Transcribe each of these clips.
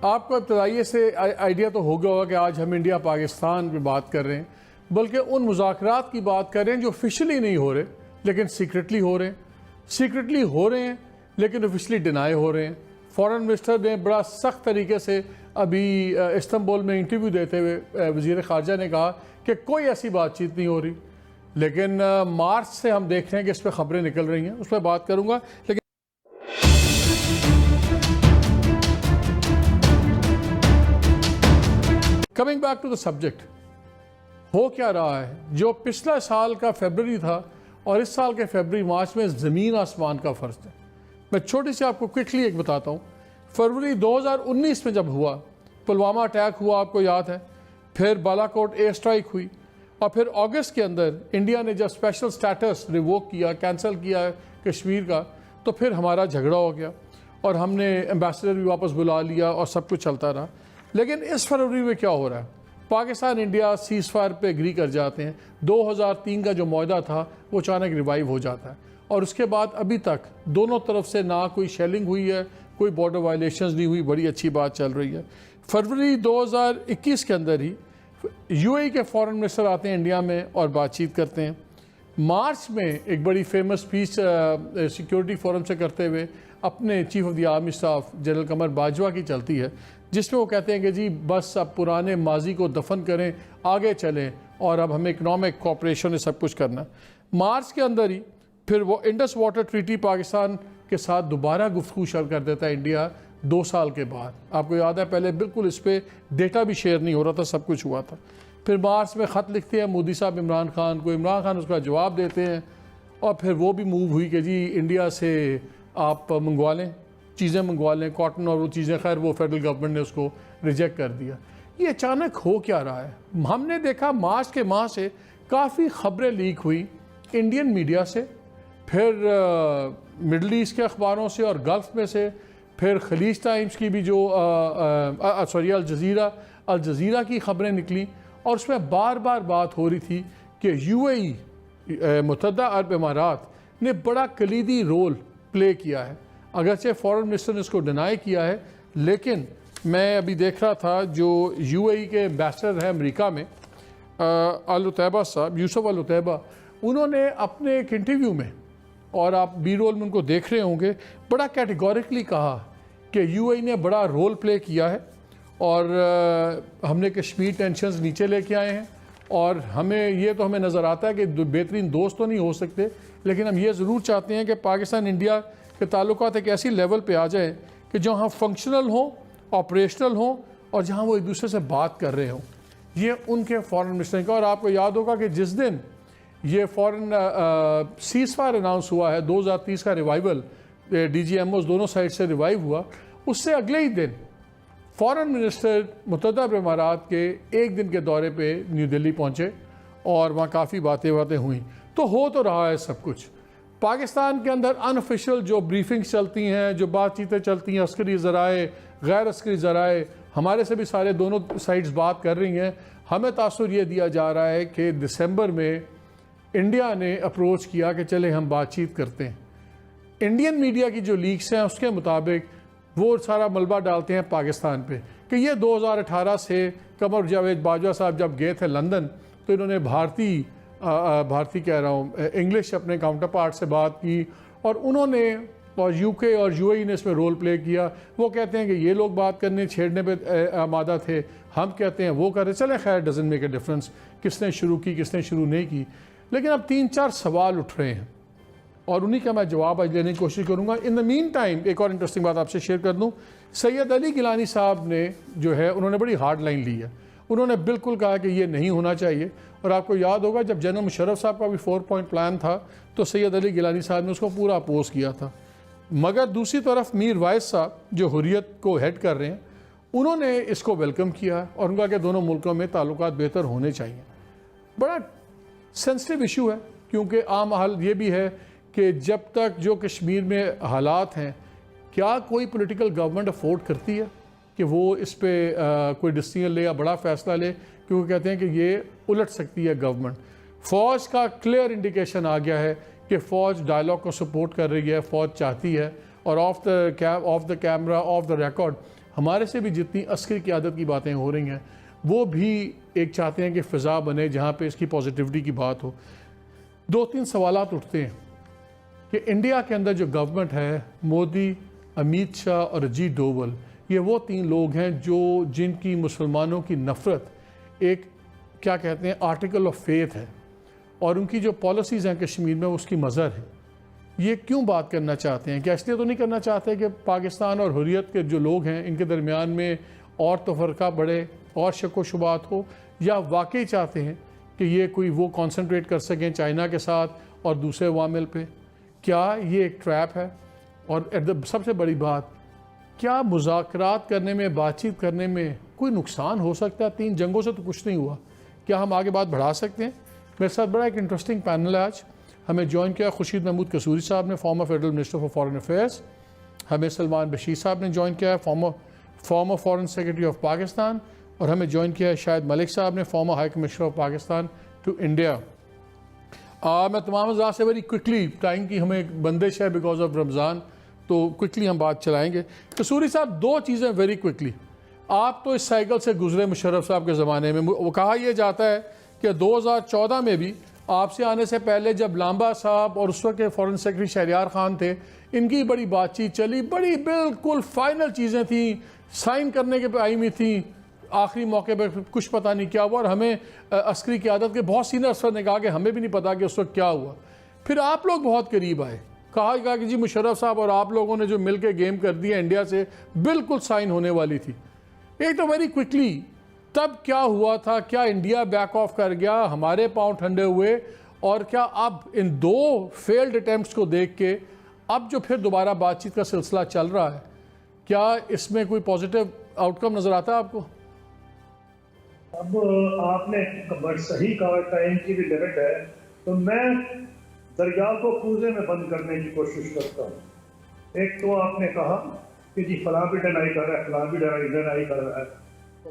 आपको इब्तदाई से आइडिया तो हो गया होगा कि आज हम इंडिया पाकिस्तान पे बात कर रहे हैं, बल्कि उन मुज़ाकरात की बात कर रहे हैं जो ऑफिशियली नहीं हो रहे लेकिन सीक्रेटली हो रहे हैं, सीक्रेटली हो रहे हैं लेकिन ऑफिशियली डिनाई हो रहे हैं। फॉरेन मिनिस्टर ने बड़ा सख्त तरीके से अभी इस्तांबुल में इंटरव्यू देते हुए वज़ीर ख़ारजा ने कहा कि कोई ऐसी बातचीत नहीं हो रही, लेकिन मार्च से हम देख रहे हैं कि इस पर ख़बरें निकल रही हैं, उस पर बात करूँगा। लेकिन coming back to the subject, हो क्या रहा है? जो पिछला साल का फरवरी था और इस साल के फरवरी मार्च में ज़मीन आसमान का फ़र्क है। मैं छोटी सी आपको क्विकली एक बताता हूँ। फरवरी 2019 में जब हुआ, पुलवामा अटैक हुआ, आपको याद है, फिर बालाकोट एयर स्ट्राइक हुई, और फिर अगस्त के अंदर इंडिया ने जब स्पेशल स्टेटस रिवोक किया, कैंसिल किया कश्मीर का, तो फिर हमारा झगड़ा हो गया और हमने एम्बेसडर भी वापस बुला लिया और सब कुछ चलता रहा। लेकिन इस फरवरी में क्या हो रहा है? पाकिस्तान इंडिया सीज़ फायर पे एग्री कर जाते हैं। 2003 का जो मुआहदा था वो अचानक रिवाइव हो जाता है और उसके बाद अभी तक दोनों तरफ से ना कोई शेलिंग हुई है, कोई बॉर्डर वायलेशंस नहीं हुई, बड़ी अच्छी बात चल रही है। फरवरी 2021 के अंदर ही यूएई के फॉरेन मिनिस्टर आते हैं इंडिया में और बातचीत करते हैं। मार्च में एक बड़ी फेमस स्पीच सिक्योरिटी फोरम से करते हुए अपने chief of the army staff general Qamar Bajwa की चलती है, जिसमें वो कहते हैं कि जी बस अब पुराने माजी को दफन करें, आगे चलें और अब हमें इकनॉमिक कोऑपरेशन में सब कुछ करना। मार्च के अंदर ही फिर वो इंडस वाटर ट्रीटी पाकिस्तान के साथ दोबारा गुफ्तगू शुरू कर देता है इंडिया 2 साल के बाद। आपको याद है पहले बिल्कुल इस पर डेटा भी शेयर नहीं हो रहा था, सब कुछ हुआ था। फिर मार्च में ख़त लिखते हैं मोदी साहब इमरान खान को, इमरान खान उसका जवाब देते हैं और फिर वो भी मूव हुई कि जी इंडिया से आप मंगवा लें, चीज़ें मंगवा लें, कॉटन और वो चीज़ें। खैर वो फेडरल गवर्नमेंट ने उसको रिजेक्ट कर दिया। ये अचानक हो क्या रहा है? हमने देखा मार्च के माह से काफ़ी ख़बरें लीक हुई इंडियन मीडिया से, फिर मिडल ईस्ट के अखबारों से और गल्फ़ में से, फिर खलीज टाइम्स की भी जो अल जज़ीरा की ख़बरें निकली और उसमें बार बार बात हो रही थी कि यूएई मुत्तहदा अरब इमारात ने बड़ा कलीदी रोल प्ले किया है। अगरचे फॉरेन मिनिस्टर ने इसको डिनाई किया है, लेकिन मैं अभी देख रहा था जो यूएई के एम्बेसडर हैं अमेरिका में अल उतैबा साहब, यूसुफ अल उतैबा, उन्होंने अपने एक इंटरव्यू में, और आप बी रोल में उनको देख रहे होंगे, बड़ा कैटेगोरिकली कहा कि यूएई ने बड़ा रोल प्ले किया है और हमने कश्मीर टेंशन्स नीचे लेके आए हैं और हमें नज़र आता है कि बेहतरीन दोस्त तो नहीं हो सकते, लेकिन हम ये ज़रूर चाहते हैं कि पाकिस्तान इंडिया के ताल्लुकात एक ऐसी लेवल पे आ जाए कि जहाँ फंक्शनल हों, ऑपरेशनल हों और जहाँ वो एक दूसरे से बात कर रहे हों। ये उनके फॉरेन मिनिस्टर का। और आपको याद होगा कि जिस दिन ये फॉरेन सीज़ फायर अनाउंस हुआ है, 2030 का रिवाइवल, DGMOs दोनों साइड से रिवाइव हुआ, उससे अगले ही दिन फॉरेन मिनिस्टर मुत्तहदा अरब इमारात के एक दिन के दौरे पे न्यू दिल्ली पहुँचे और वहाँ काफ़ी बातें हुई। तो हो तो रहा है सब कुछ। पाकिस्तान के अंदर अनऑफिशियल जो ब्रीफिंग्स चलती हैं, जो बातचीतें चलती हैं, अस्करी ज़राए, गैर अस्करी ज़राए, हमारे से भी सारे दोनों साइड्स बात कर रही हैं। हमें तासुर ये दिया जा रहा है कि दिसंबर में इंडिया ने अप्रोच किया कि चले हम बातचीत करते हैं। इंडियन मीडिया की जो लीक्स हैं उसके मुताबिक वो सारा मलबा डालते हैं पाकिस्तान पे कि ये 2018 से कमर जावेद बाजवा साहब जब गए थे लंदन, तो इन्होंने भारतीय कह रहा हूँ इंग्लिश अपने काउंटर पार्ट से बात की और उन्होंने और यूके और यूएई ने इसमें रोल प्ले किया। वो कहते हैं कि ये लोग बात करने छेड़ने पे आमादा थे, हम कहते हैं वो कर रहे। चले खैर, डजंट मेक ए डिफरेंस किसने शुरू की किसने शुरू नहीं की, लेकिन अब 3-4 सवाल उठ रहे हैं और उन्हीं का मैं जवाब आज लेने की कोशिश करूँगा। इन द मीन टाइम एक और इंटरेस्टिंग बात आपसे शेयर कर दूँ। सैयद अली गिलानी साहब ने जो है उन्होंने बड़ी हार्ड लाइन ली है। उन्होंने बिल्कुल कहा कि ये नहीं होना चाहिए। और आपको याद होगा जब जनरल मुशर्रफ साहब का भी 4 पॉइंट प्लान था तो सैयद अली गिलानी साहब ने उसको पूरा अपोज किया था। मगर दूसरी तरफ मीर वाइस साहब जो हुर्रियत को हेड कर रहे हैं, उन्होंने इसको वेलकम किया और उनका कि दोनों मुल्कों में ताल्लुकात बेहतर होने चाहिए। बड़ा सेंसिटिव इशू है क्योंकि आम हाल ये भी है कि जब तक जो कश्मीर में हालात हैं, क्या कोई पॉलिटिकल गवर्नमेंट अफोर्ड करती है कि वो इस पर कोई डिसीजन ले या बड़ा फ़ैसला ले, क्योंकि कहते हैं कि ये उलट सकती है गवर्नमेंट। फ़ौज का क्लियर इंडिकेशन आ गया है कि फ़ौज डायलॉग को सपोर्ट कर रही है, फ़ौज चाहती है और of the camera off the record हमारे से भी जितनी अस्करी क़यादत की बातें हो रही हैं वो भी एक चाहते हैं कि फ़िज़ा बने जहाँ पे इसकी पॉजिटिविटी की बात हो। दो तीन सवालात उठते हैं कि इंडिया के अंदर जो गवर्नमेंट है, मोदी, अमित शाह और अजीत डोवल, ये वो तीन लोग हैं जो जिनकी मुसलमानों की नफ़रत एक क्या कहते हैं आर्टिकल ऑफ फेथ है, और उनकी जो पॉलिसीज़ हैं कश्मीर में उसकी मज़हर है। ये क्यों बात करना चाहते हैं? क्या इसलिए तो नहीं करना चाहते कि पाकिस्तान और हुर्रियत के जो लोग हैं इनके दरमियान में और तफरका बढ़े और शक व शुबात हो, या वाकई चाहते हैं कि ये कोई वो कॉन्सनट्रेट कर सकें चाइना के साथ और दूसरे वामिल पे? क्या ये एक ट्रैप है? और सबसे बड़ी बात, क्या मुज़ाकरात करने में, बातचीत करने में कोई नुकसान हो सकता है? 3 जंगों से तो कुछ नहीं हुआ, क्या हम आगे बात बढ़ा सकते हैं? मेरे साथ बड़ा एक इंटरेस्टिंग पैनल है आज। हमें ज्वाइन किया खुर्शीद महमूद कसूरी साहब ने, former federal minister for foreign affairs. हमें सलमान बशीर साहब ने ज्वाइन किया है, former foreign secretary of Pakistan. और हमें ज्वाइन किया है शाहिद मलिक साहब ने, former high commissioner of Pakistan to India. मैं तमाम हज़रात से वेरी क्विकली, टाइम की हमें एक बंदिश है बिकॉज ऑफ रमज़ान, तो क्विकली हम बात चलाएँगे। कसूरी साहब, 2 चीज़ें वेरी क्विकली। आप तो इस साइकिल से गुजरे मुशर्रफ साहब के ज़माने में। वो कहा यह जाता है कि 2014 में भी आपसे आने से पहले जब लांबा साहब और उस वक्त के फॉरेन सेक्रेटरी शहरियार खान थे, इनकी बड़ी बातचीत चली, बड़ी बिल्कुल फाइनल चीज़ें थी, साइन करने के आई हुई थी, आखिरी मौके पर कुछ पता नहीं क्या हुआ। और हमें अस्करी क़यादत के बहुत सीनियर अफसर ने कहा कि हमें भी नहीं पता कि उस वक्त क्या हुआ। फिर आप लोग बहुत करीब आए, कहा कि जी मुशर्रफ साहब और आप लोगों ने जो मिल के गेम कर दिया इंडिया से, बिल्कुल साइन होने वाली थी। एक तो वेरी क्विकली, तब क्या हुआ था? क्या इंडिया बैक ऑफ कर गया, हमारे पांव ठंडे हुए? और क्या अब इन 2 फेल्ड अटेम्प्ट्स को देख के अब जो फिर दोबारा बातचीत का सिलसिला चल रहा है, क्या इसमें कोई पॉजिटिव आउटकम नज़र आता है आपको? अब आपने सही कहा, टाइम की भी लिमिट है, तो मैं दरिया को कूजे में बंद करने की कोशिश करता हूँ। एक तो आपने कहा कि जी फलां भी डिनाई कर रहा है, फलां भी डिनाई कर रहा है,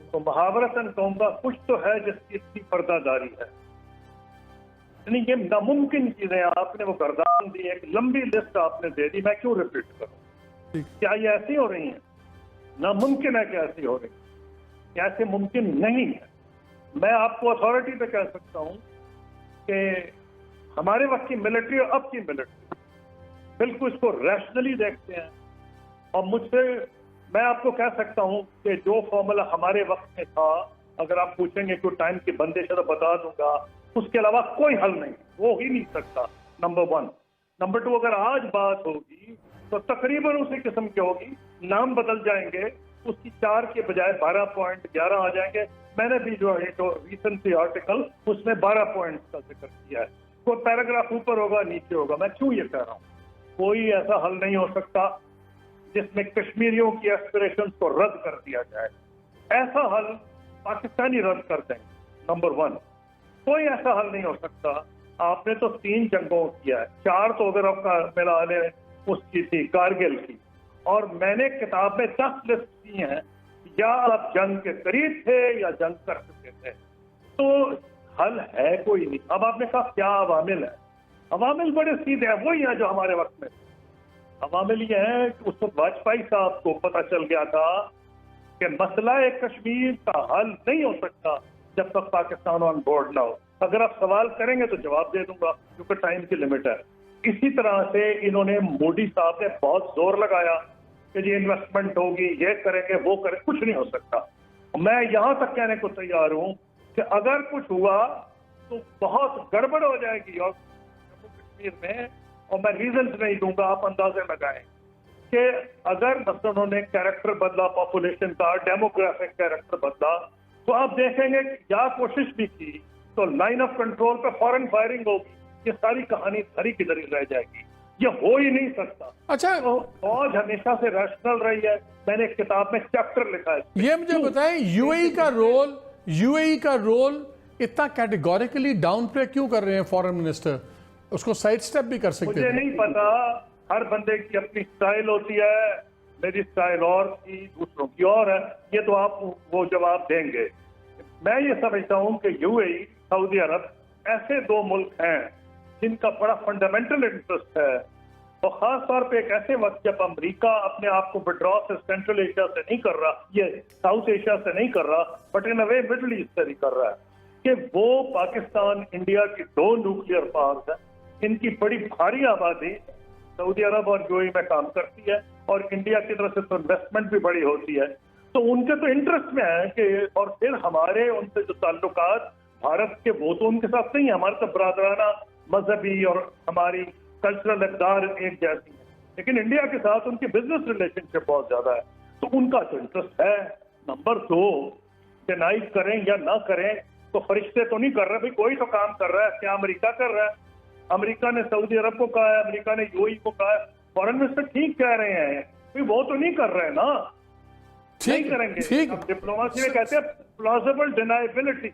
तो मुहावरतन कहूँगा कुछ तो है जिसकी इतनी पर्दादारी है। यानी ये नामुमकिन चीजें आपने वो गर्दान दी, एक लंबी लिस्ट आपने दे दी, मैं क्यों रिपीट करूँ? क्या ये ऐसी हो रही है? नामुमकिन है कि ऐसी हो रही है, ऐसे मुमकिन नहीं है। मैं आपको अथॉरिटी पे कह सकता हूँ कि हमारे वक्त की मिलिट्री और अब की मिलिट्री बिल्कुल इसको रैशनली देखते हैं। और मुझसे मैं आपको कह सकता हूं कि जो फॉर्मूला हमारे वक्त में था, अगर आप पूछेंगे कि टाइम की बंदिश है तो बता दूंगा, उसके अलावा कोई हल नहीं, वो ही नहीं सकता। नंबर 1। नंबर 2, अगर आज बात होगी तो तकरीबन उसी किस्म की होगी, नाम बदल जाएंगे, उसकी 4 के बजाय 12.11 आ जाएंगे। मैंने भी जो है तो रिसेंटली आर्टिकल उसमें 12 पॉइंट्स का जिक्र किया है। कोई पैराग्राफ ऊपर होगा, नीचे होगा। मैं क्यों ये कह रहा हूँ? कोई ऐसा हल नहीं हो सकता जिसमें कश्मीरियों की एस्पिरेशंस को रद्द कर दिया जाए। ऐसा हल पाकिस्तानी रद्द कर देंगे। नंबर 1, कोई ऐसा हल नहीं हो सकता। आपने तो 3 जंगों किया है, 4 तो अगर आपका मेरा ने उसकी थी कारगिल की, और मैंने किताब में 10 लिस्ट की हैं, या आप जंग के करीब थे या जंग कर चुके थे, तो हल है कोई नहीं। अब आपने कहा क्या अवामिल है? अवामिल बड़े सीधे हैं, वही है जो हमारे वक्त में। अवामिल ये है कि उस वक्त वाजपेयी साहब को पता चल गया था कि मसला कश्मीर का हल नहीं हो सकता जब तक पाकिस्तान ऑन बोर्ड ना हो। अगर आप सवाल करेंगे तो जवाब दे दूंगा, क्योंकि टाइम की लिमिट है। इसी तरह से इन्होंने, मोदी साहब ने बहुत जोर लगाया कि जी इन्वेस्टमेंट होगी, ये करेंगे, वो करेंगे, कुछ नहीं हो सकता। मैं यहां तक कहने को तैयार हूं कि अगर कुछ हुआ तो बहुत गड़बड़ हो जाएगी और जम्मू कश्मीर में, और मैं रीजंस नहीं दूंगा, आप अंदाजे लगाएं कि अगर मतलब उन्होंने कैरेक्टर बदला, पॉपुलेशन का डेमोग्राफिक कैरेक्टर बदला, तो आप देखेंगे या कोशिश भी की तो लाइन ऑफ कंट्रोल पे फॉरेन फायरिंग होगी। ये सारी कहानी धरी की धरी रह जाएगी, ये हो ही नहीं सकता। अच्छा, तो फौज हमेशा से रैशनल रही है। मैंने एक किताब में चैप्टर लिखा है। ये मुझे बताएं, यूएई का रोल इतना कैटेगोरिकली डाउन प्ले क्यों कर रहे हैं फॉरेन मिनिस्टर? उसको साइड स्टेप भी कर सकते मुझे नहीं पता, हर बंदे की अपनी स्टाइल होती है। मेरी स्टाइल और थी, दूसरों की और है, ये तो आप वो जवाब देंगे। मैं ये समझता हूं कि यूएई, सऊदी अरब ऐसे 2 मुल्क हैं जिनका बड़ा फंडामेंटल इंटरेस्ट है और खास तौर पे एक ऐसे वक्त जब अमेरिका अपने आप को विड्रॉ से सेंट्रल एशिया से नहीं कर रहा, ये साउथ एशिया से नहीं कर रहा, but in a way middle east से भी कर रहा है, कि वो पाकिस्तान इंडिया की 2 न्यूक्लियर पावर्स है, इनकी बड़ी भारी आबादी सऊदी अरब और यूएई में काम करती है और इंडिया की तरफ से तो इन्वेस्टमेंट भी बड़ी होती है, तो उनके तो इंटरेस्ट में है कि, और फिर हमारे उनसे जो ताल्लुकात भारत के वो तो उनके साथ नहीं है, हमारे तो बरादराना मजहबी और हमारी कल्चरल इक़दार एक जैसी है, लेकिन इंडिया के साथ उनकी बिजनेस रिलेशनशिप बहुत ज्यादा है, तो उनका तो इंटरेस्ट है। नंबर 2, डिनाई करें या ना करें तो फरिश्ते तो नहीं कर रहे भाई, कोई तो काम कर रहा है। क्या अमेरिका कर रहा है? अमेरिका ने सऊदी अरब को कहा है, अमेरिका ने यूएई को कहा है, फॉरेन मिनिस्टर ठीक कह रहे हैं, भाई वो तो नहीं कर रहे हैं ना, नहीं करेंगे। हम डिप्लोमेसी में कहते हैं प्लॉजिबल डिनाइबिलिटी,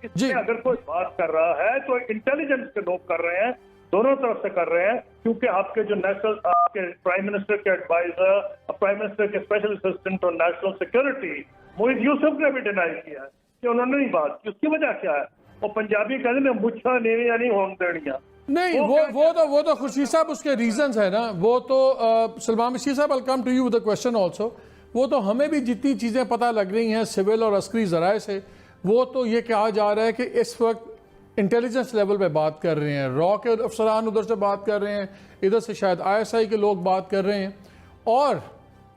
इसमें अगर कोई बात कर रहा है तो इंटेलिजेंस के लोग कर रहे हैं, दोनों तरफ से कर रहे हैं, क्योंकि आपके जो नेशनल, आपके प्राइम मिनिस्टर के एडवाइजर, प्राइम मिनिस्टर के स्पेशल असिस्टेंट और नेशनल सिक्योरिटी मोहित यूसुफ ने भी डिनाई किया है कि उन्होंने नहीं बात की। उसकी वजह क्या है? वो पंजाबी कहते हैं मुच्छा नेड़िया नहीं होन देड़िया। नहीं, वो तो खुर्शीद साहब उसके रीजंस है ना, वो तो सलमान बशीर साहब, I come to you with the question also. वो तो हमें भी जितनी चीज़ें पता लग रही हैं सिविल और अस्करी ज़राए से, वो तो ये कहा जा रहा है कि इस वक्त इंटेलिजेंस लेवल पे बात कर रहे हैं, रॉ के अफसरान उधर से बात कर रहे हैं, इधर से शायद आईएसआई के लोग बात कर रहे हैं, और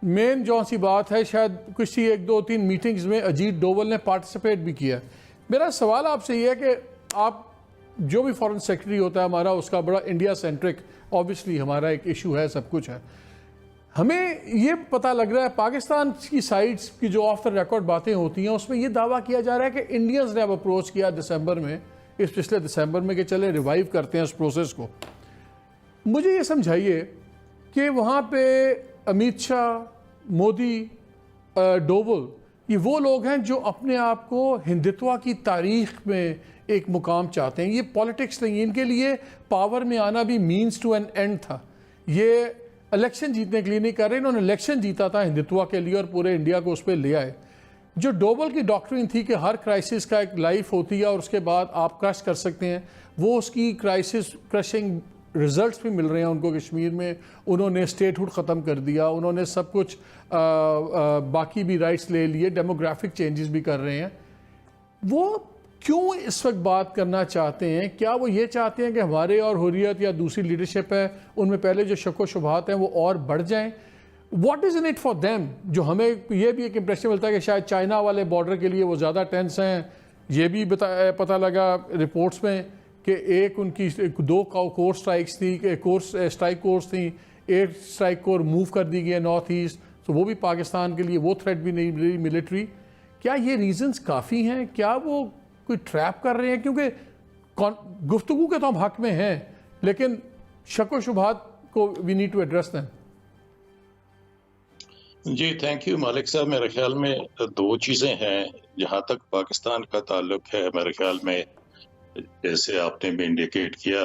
मेन जो सी बात है शायद कुछ 1-2-3 मीटिंग्स में अजीत डोवल ने पार्टिसिपेट भी किया। मेरा सवाल आपसे ये है कि आप जो भी फॉरेन सेक्रेटरी होता है हमारा, उसका बड़ा इंडिया सेंट्रिक ऑब्वियसली हमारा एक इशू है, सब कुछ है। हमें ये पता लग रहा है पाकिस्तान की साइड्स की जो ऑफ द रिकॉर्ड बातें होती हैं उसमें ये दावा किया जा रहा है कि इंडियंस ने अब अप्रोच किया दिसंबर में, इस पिछले दिसंबर में, कि चले रिवाइव करते हैं उस प्रोसेस को। मुझे ये समझाइए कि वहाँ पे अमित शाह, मोदी, डोवल, ये वो लोग हैं जो अपने आप को हिंदुत्व की तारीख में एक मुकाम चाहते हैं। ये पॉलिटिक्स नहीं है, इनके लिए पावर में आना भी मीन्स टू एन एंड था। ये इलेक्शन जीतने के लिए नहीं कर रहे, इन्होंने इलेक्शन जीता था हिंदुत्व के लिए और पूरे इंडिया को उस पर ले आए। जो डोवल की डॉक्ट्रिन थी कि हर क्राइसिस का एक लाइफ होती है और उसके बाद आप क्रश कर सकते हैं, वो उसकी क्राइसिस क्रशिंग रिजल्ट्स भी मिल रहे हैं उनको कश्मीर में। उन्होंने स्टेटहुड ख़त्म कर दिया, उन्होंने सब कुछ बाकी भी राइट्स ले लिए, डेमोग्राफिक चेंजेस भी कर रहे हैं। वो क्यों इस वक्त बात करना चाहते हैं? क्या वो ये चाहते हैं कि हमारे और हुर्रियत या दूसरी लीडरशिप है उनमें पहले जो शक व शुबहात हैं वो और बढ़ जाएं? What is in it for them? जो हमें ये भी एक इंप्रेशन मिलता है कि शायद चाइना वाले बॉर्डर के लिए वो ज़्यादा टेंस हैं। ये भी पता लगा रिपोर्ट्स में कि एक उनकी 2 कोर स्ट्राइक्स थी, स्ट्राइक कोर्स थी, 8 स्ट्राइक कोर मूव कर दी गई है नॉर्थ ईस्ट, तो वो भी पाकिस्तान के लिए वो थ्रेट भी नहीं मिली मिलिट्री। क्या ये रीजंस काफ़ी हैं? क्या वो कोई ट्रैप कर रहे हैं? क्योंकि गुफ्तगू के तो हम हक में हैं, लेकिन शक व शुबहात को we need to address them. जी थैंक यू मालिक साहब। मेरे ख्याल में 2 चीज़ें हैं जहाँ तक पाकिस्तान का ताल्लुक है। मेरे ख्याल में जैसे आपने भी इंडिकेट किया,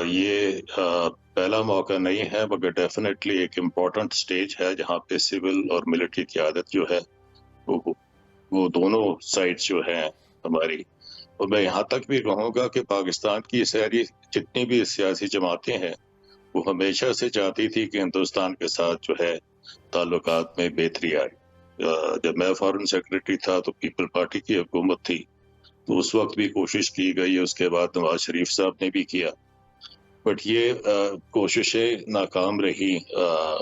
ये पहला मौका नहीं है, मगर डेफिनेटली एक इम्पॉर्टेंट स्टेज है जहाँ पे सिविल और मिलिट्री की आदत जो है वो दोनों साइड्स जो हैं हमारी। और मैं यहाँ तक भी कहूँगा कि पाकिस्तान की सारी जितनी भी सियासी जमातें हैं वो हमेशा से चाहती थी कि हिंदुस्तान के साथ जो है ताल्लुकात में बेहतरी आए। जब मैं फॉरेन सेक्रेटरी था तो पीपल पार्टी की हुकूमत थी, तो उस वक्त भी कोशिश की गई, उसके बाद नवाज शरीफ साहब ने भी किया, बट ये कोशिशें नाकाम रही,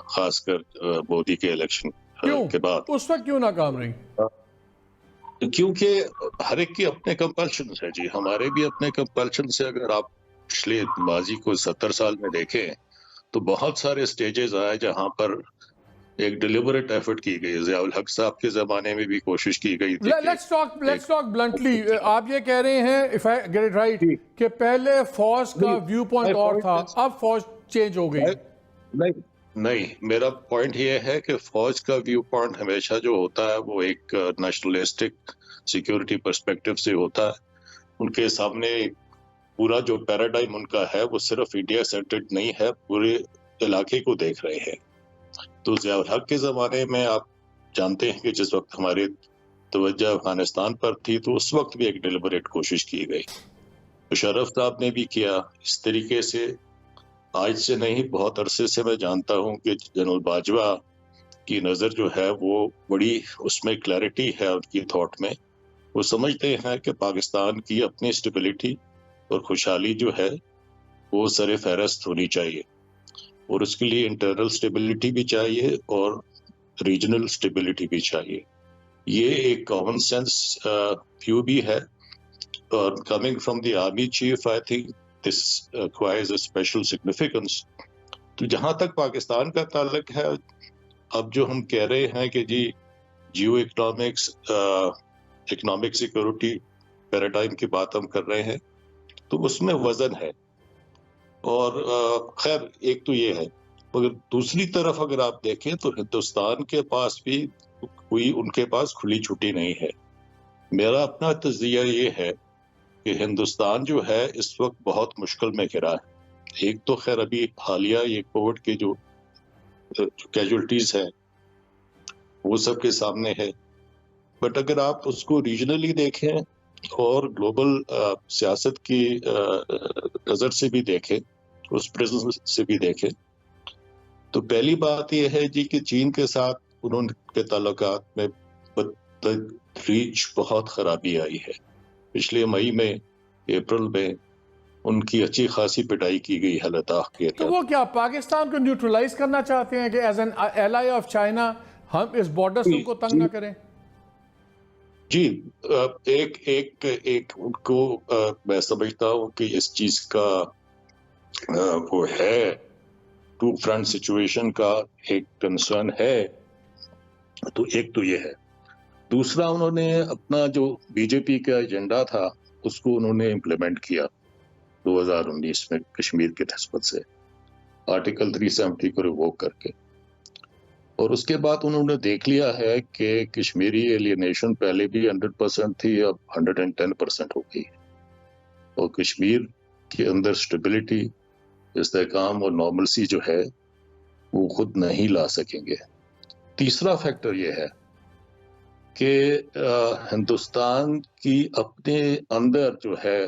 खासकर मोदी के इलेक्शन के बाद। उस वक्त क्यों नाकाम रही? क्योंकि हर एक की अपने कंपल्शन है जी, हमारे भी अपने कंपल्शन से। अगर आप पिछले माजी को 70 साल में देखें तो बहुत सारे स्टेजेस आए जहां पर एक डिलिबरेट एफर्ट की गई। ज़ियाउल हक साहब के जमाने में भी कोशिश की गई थी। Let's talk bluntly. आप ये कह रहे हैं, if I get it right, कि पहले फौज का व्यू पॉइंट और था, अब फौज चेंज हो गई। नहीं, मेरा पॉइंट ये है कि फौज का व्यू पॉइंट हमेशा जो होता है वो एक नेशनलिस्टिक सिक्योरिटी पर्सपेक्टिव से होता है। उनके सामने पूरा जो पैराडाइम उनका है वो सिर्फ इंडिया सेंटर्ड नहीं है, पूरे इलाके को देख रहे हैं। तो ज़ियाउल हक के ज़माने में आप जानते हैं कि जिस वक्त हमारे तवज्जो अफगानिस्तान पर थी तो उस वक्त भी एक डिलिबरेट कोशिश की गई। मुशर्रफ साहब ने भी किया। इस तरीके से आज से नहीं, बहुत अरसे से मैं जानता हूं कि जनरल बाजवा की नज़र जो है वो बड़ी, उसमें क्लैरिटी है उनकी थॉट में। वो समझते हैं कि पाकिस्तान की अपनी स्टेबिलिटी और खुशहाली जो है वो सरे फहरस्त होनी चाहिए, और उसके लिए इंटरनल स्टेबिलिटी भी चाहिए और रीजनल स्टेबिलिटी भी चाहिए। ये एक कॉमन सेंस व्यू भी है, और coming from the army chief I think this acquires a special significance. तो जहां तक पाकिस्तान का ताल्लुक है, अब जो हम कह रहे हैं कि जी geo economics, economic security paradigm की बात हम कर रहे हैं, तो उसमें वजन है। और खैर एक तो ये है, मगर दूसरी तरफ अगर आप देखें तो हिंदुस्तान के पास भी कोई उनके पास खुली छुट्टी नहीं है। मेरा अपना तज़किया ये है कि हिंदुस्तान जो है इस वक्त बहुत मुश्किल में घिरा है। एक तो खैर अभी हालिया ये कोविड के जो कैजुअल्टीज है वो सबके सामने है, बट अगर आप उसको रीजनली देखें और ग्लोबल सियासत की नज़र से भी देखें, उस प्रिज्म से भी देखें, तो पहली बात यह है जी कि चीन के साथ उनके ताल्लुकात में रीच बहुत खराबी आई है। पिछले मई में, अप्रैल में उनकी अच्छी खासी पिटाई की गई है लद्दाख के। तो वो क्या पाकिस्तान को न्यूट्रलाइज करना चाहते हैं कि as an ally of China हम इस बॉर्डर से उनको तंग ना करें? जी, एक उनको मैं समझता हूँ कि इस चीज का वो है, टू फ्रंट सिचुएशन का एक कंसर्न है। तो एक तो ये है, दूसरा उन्होंने अपना जो बीजेपी का एजेंडा था उसको उन्होंने इम्प्लीमेंट किया 2019 में कश्मीर के निस्बत से, आर्टिकल 370 को रिवोक करके। और उसके बाद उन्होंने देख लिया है कि कश्मीरी एलियनेशन पहले भी 100% थी, अब 110% हो गई, और कश्मीर के अंदर स्टेबिलिटी, इस्तेहकाम और नॉर्मलसी जो है वो खुद नहीं ला सकेंगे। तीसरा फैक्टर ये है कि हिंदुस्तान की अपने अंदर जो है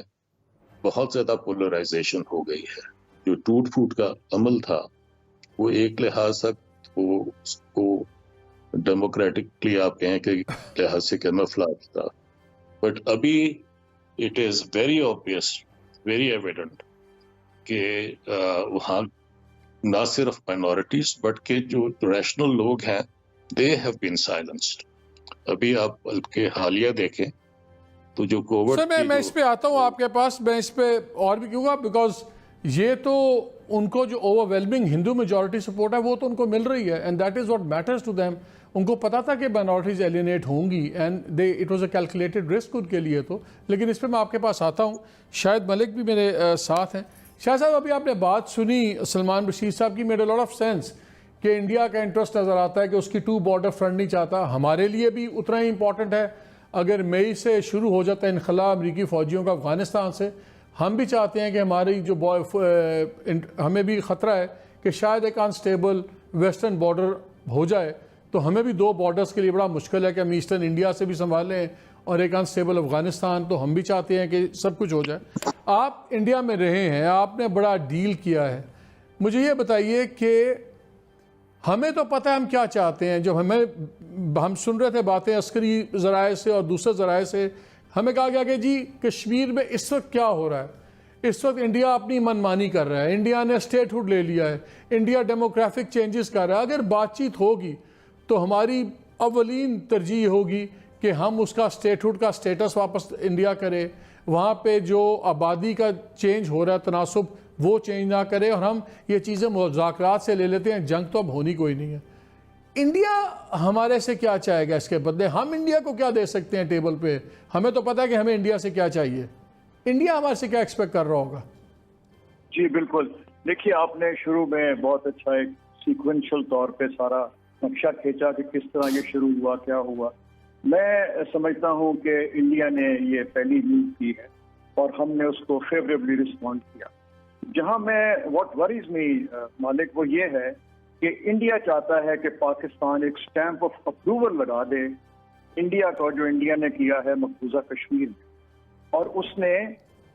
बहुत ज्यादा पोलराइजेशन हो गई है। जो टूट फूट का अमल था वो एक लिहाज तक वो डेमोक्रेटिकली आप कहें कि लिहाज से कैमोफ्लेज था, बट अभी it is very obvious, very evident कि वहाँ ना सिर्फ माइनॉरिटीज बट के जो रैशनल लोग हैं दे हैव बीन साइलेंस्ड। अभी आप बल्कि हालिया देखें तो जो कोविड, सर मैं इस पे आता हूँ आपके पास, मैं इस पे और भी क्योंकि बिकॉज ये तो उनको जो ओवरवेलमिंग हिंदू मेजॉरिटी सपोर्ट है वो तो उनको मिल रही है, and that is what matters to them. उनको पता था कि माइनॉरिटीज एलिनेट होंगी and they it was a calculated risk उनके लिए तो। लेकिन इस पे मैं आपके पास आता हूँ, शायद मलिक भी मेरे साथ हैं। शाह साहब, अभी आपने बात सुनी सलमान बशीर साहब की, made a lot of sense कि इंडिया का इंटरेस्ट नज़र आता है कि उसकी 2 बॉर्डर फ्रंट नहीं चाहता। हमारे लिए भी उतना ही इंपॉर्टेंट है। अगर मई से शुरू हो जाता है इनखला अमरीकी फ़ौजियों का अफगानिस्तान से, हम भी चाहते हैं कि हमारी जो हमें भी ख़तरा है कि शायद एक अनस्टेबल वेस्टर्न बॉर्डर हो जाए, तो हमें भी 2 बॉर्डर्स के लिए बड़ा मुश्किल है कि हम ईस्टर्न इंडिया से भी संभालें और एक अनस्टेबल अफगानिस्तान, तो हम भी चाहते हैं कि सब कुछ हो जाए। आप इंडिया में रहे हैं, आपने बड़ा डील किया है, मुझे ये बताइए कि हमें तो पता है हम क्या चाहते हैं। जब हम सुन रहे थे बातें अस्करी ज़राए से और दूसरे ज़राए से, हमें कहा गया कि जी कश्मीर में इस वक्त क्या हो रहा है, इस वक्त इंडिया अपनी मनमानी कर रहा है, इंडिया ने स्टेटहुड ले लिया है, इंडिया डेमोग्राफिक चेंजेस कर रहा है। अगर बातचीत होगी तो हमारी अवलीन तरजीह होगी कि हम उसका स्टेटहुड का स्टेटस वापस इंडिया करे, वहाँ पे जो आबादी का चेंज हो रहा है तनासुब वो चेंज ना करे, और हम ये चीज़ें मुज़ाकरात से ले लेते हैं। जंग तो अब होनी कोई नहीं है। इंडिया हमारे से क्या चाहेगा इसके बदले? हम इंडिया को क्या दे सकते हैं टेबल पे? हमें तो पता है कि हमें इंडिया से क्या चाहिए, इंडिया हमारे से क्या एक्सपेक्ट कर रहा होगा? जी बिल्कुल, देखिए आपने शुरू में बहुत अच्छा एक सीक्वेंशियल तौर पे सारा नक्शा खींचा कि किस तरह ये शुरू हुआ, क्या हुआ। मैं समझता हूँ कि इंडिया ने ये पहली मूव की है और हमने उसको फेवरेबली रिस्पॉन्ड किया। जहाँ मैं व्हाट वरीज मी मालिक वो ये है कि इंडिया चाहता है कि पाकिस्तान एक स्टैंप ऑफ अप्रूवल लगा दे इंडिया को, जो इंडिया ने किया है मकबूजा कश्मीर में, और उसने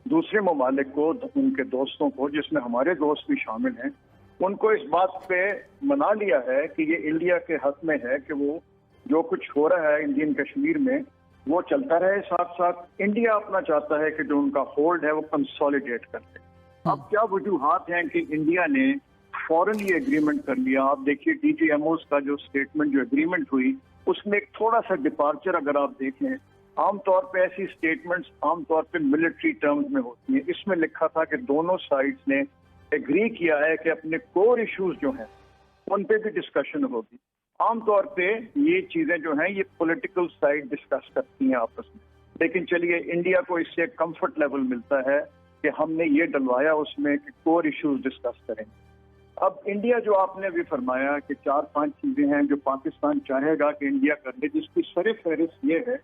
दूसरे ममालिक को, उनके दोस्तों को, जिसमें हमारे दोस्त भी शामिल हैं, उनको इस बात पे मना लिया है कि ये इंडिया के हक में है कि वो जो कुछ हो रहा है इंडियन कश्मीर में वो चलता रहे। साथ साथ इंडिया अपना चाहता है कि जो उनका होल्ड है वो कंसोलिडेट कर ले। अब क्या वजूहात हैं कि इंडिया ने फौरन ये एग्रीमेंट कर लिया। आप देखिए DGMOs का जो स्टेटमेंट, जो एग्रीमेंट हुई, उसमें एक थोड़ा सा डिपार्चर अगर आप देखें, आमतौर पे ऐसी स्टेटमेंट्स आमतौर पे मिलिट्री टर्म्स में होती हैं। इसमें लिखा था कि दोनों साइड्स ने एग्री किया है कि अपने कोर इश्यूज जो हैं उन पे भी डिस्कशन होगी। आमतौर पे ये चीजें जो हैं ये पॉलिटिकल साइड डिस्कस करती हैं आपस में, लेकिन चलिए इंडिया को इससे कंफर्ट लेवल मिलता है कि हमने ये डलवाया उसमें कि कोर इश्यूज डिस्कस करेंगे। अब इंडिया जो आपने भी फरमाया कि 4-5 चीजें हैं जो पाकिस्तान चाहेगा कि इंडिया कर ले, जिसकी सर फहरिस्त ये है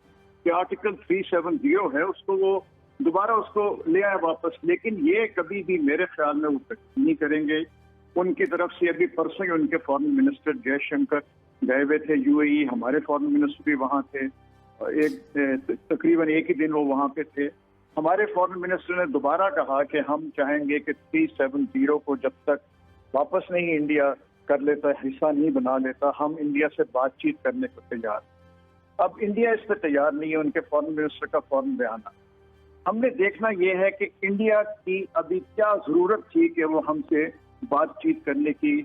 कि आर्टिकल 370 है उसको वो दोबारा उसको ले आए वापस, लेकिन ये कभी भी मेरे ख्याल में वो नहीं करेंगे। उनकी तरफ से अभी परसों ही उनके फॉरेन मिनिस्टर जयशंकर गए हुए थे UAE, हमारे फॉरेन मिनिस्टर भी वहाँ थे, तकरीबन एक ही दिन वो वहाँ पे थे। हमारे फॉरेन मिनिस्टर ने दोबारा कहा कि हम चाहेंगे कि 370 को जब तक वापस नहीं इंडिया कर लेता, हिस्सा नहीं बना लेता, हम इंडिया से बातचीत करने को तैयार। अब इंडिया इस पर तैयार नहीं है। उनके फॉरेन मिनिस्टर का फौरन बयान। हमने देखना यह है कि इंडिया की अभी क्या जरूरत थी कि वो हमसे बातचीत करने की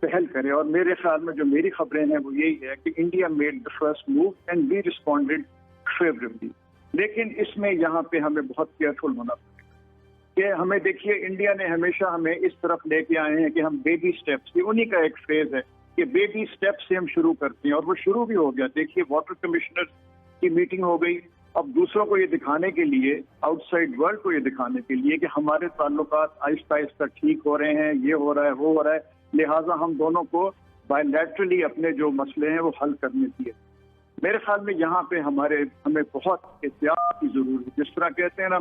पहल करे, और मेरे ख्याल में जो मेरी खबरें हैं वो यही है कि India made the first move and we responded favourably. लेकिन इसमें यहाँ पे हमें बहुत केयरफुल होना पड़ेगा कि हमें, देखिए इंडिया ने हमेशा हमें इस तरफ लेके आए हैं कि हम बेबी स्टेप्स, ये उन्हीं का एक फेज है कि बेबी स्टेप से हम शुरू करते हैं, और वो शुरू भी हो गया। देखिए वाटर कमिश्नर की मीटिंग हो गई। अब दूसरों को ये दिखाने के लिए, आउटसाइड वर्ल्ड को ये दिखाने के लिए कि हमारे ताल्लुकात आहिस्ता आहिस्ता ठीक हो रहे हैं, ये हो रहा है, वो हो रहा है, लिहाजा हम दोनों को बायलैटरली अपने जो मसले हैं वो हल करने चाहिए। मेरे ख्याल में यहाँ पे हमें बहुत एहतियात की जरूरत है। जिस तरह कहते हैं ना,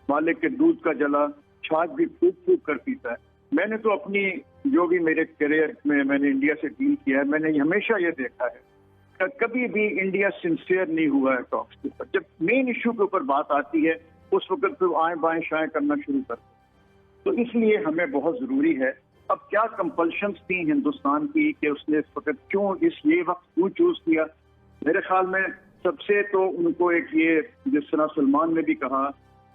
मालिक के दूध का जला छाछ भी फूक फूक कर पीता है। मैंने तो अपनी जो भी मेरे करियर में मैंने इंडिया से डील किया है, मैंने हमेशा ये देखा है कि कभी भी इंडिया सिंसियर नहीं हुआ है टॉक्स के ऊपर। जब मेन इशू के ऊपर बात आती है उस वक्त फिर आए बाएं शाएं करना शुरू करते। तो इसलिए हमें बहुत जरूरी है। अब क्या कंपल्शंस थी हिंदुस्तान की कि उसने इस वक्त क्यों ये वक्त क्यों चूज किया? मेरे ख्याल में सबसे तो उनको एक ये, जिस तरह सलमान ने भी कहा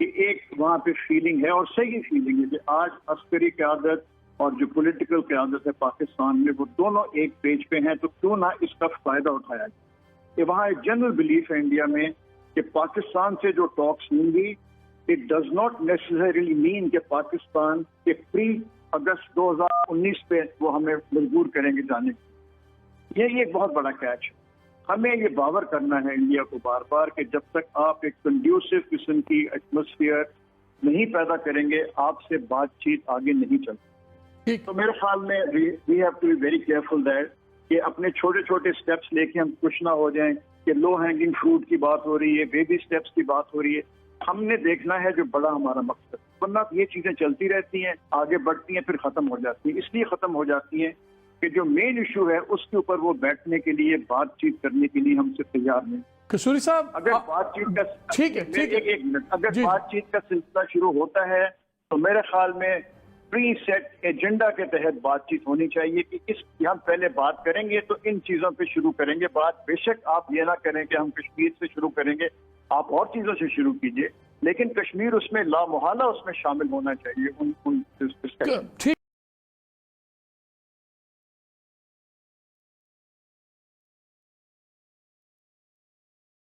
कि एक वहाँ पे फीलिंग है, और सही फीलिंग है, कि आज अस्करी क़यादत और जो पॉलिटिकल क़यादत है पाकिस्तान में वो दोनों एक पेज पे हैं, तो क्यों ना इसका फायदा उठाया जाए। कि वहाँ एक जनरल बिलीफ है इंडिया में कि पाकिस्तान से जो टॉक्स होंगी, it does not necessarily mean कि पाकिस्तान के प्री अगस्त 2019 पे वो हमें मजबूर करेंगे जाने की। ये एक बहुत बड़ा कैच है। हमें ये बावर करना है इंडिया को बार बार कि जब तक आप एक कंड्यूसिव किस्म की एटमॉस्फेयर नहीं पैदा करेंगे, आपसे बातचीत आगे नहीं चलती। तो मेरे ख्याल में we have to be very careful that कि अपने छोटे छोटे स्टेप्स लेके हम खुश ना हो जाएं कि लो हैंगिंग फ्रूट की बात हो रही है, बेबी स्टेप्स की बात हो रही है। हमने देखना है जो बड़ा हमारा मकसद, वरना ये चीजें चलती रहती हैं, आगे बढ़ती हैं, फिर खत्म हो जाती हैं। इसलिए खत्म हो जाती हैं कि जो मेन इशू है उसके ऊपर वो बैठने के लिए, बातचीत करने के लिए हमसे तैयार नहीं। कसूरी साहब, अगर बातचीत का ठीक है, एक मिनट, अगर बातचीत का सिलसिला शुरू होता है तो मेरे ख्याल में प्री सेट एजेंडा के तहत बातचीत होनी चाहिए कि हम पहले बात करेंगे तो इन चीजों पे शुरू करेंगे बात। बेशक आप ये ना करें कि हम कश्मीर से शुरू करेंगे, आप और चीजों से शुरू कीजिए, लेकिन कश्मीर उसमें लामुहाला उसमें शामिल होना चाहिए उन ठीक।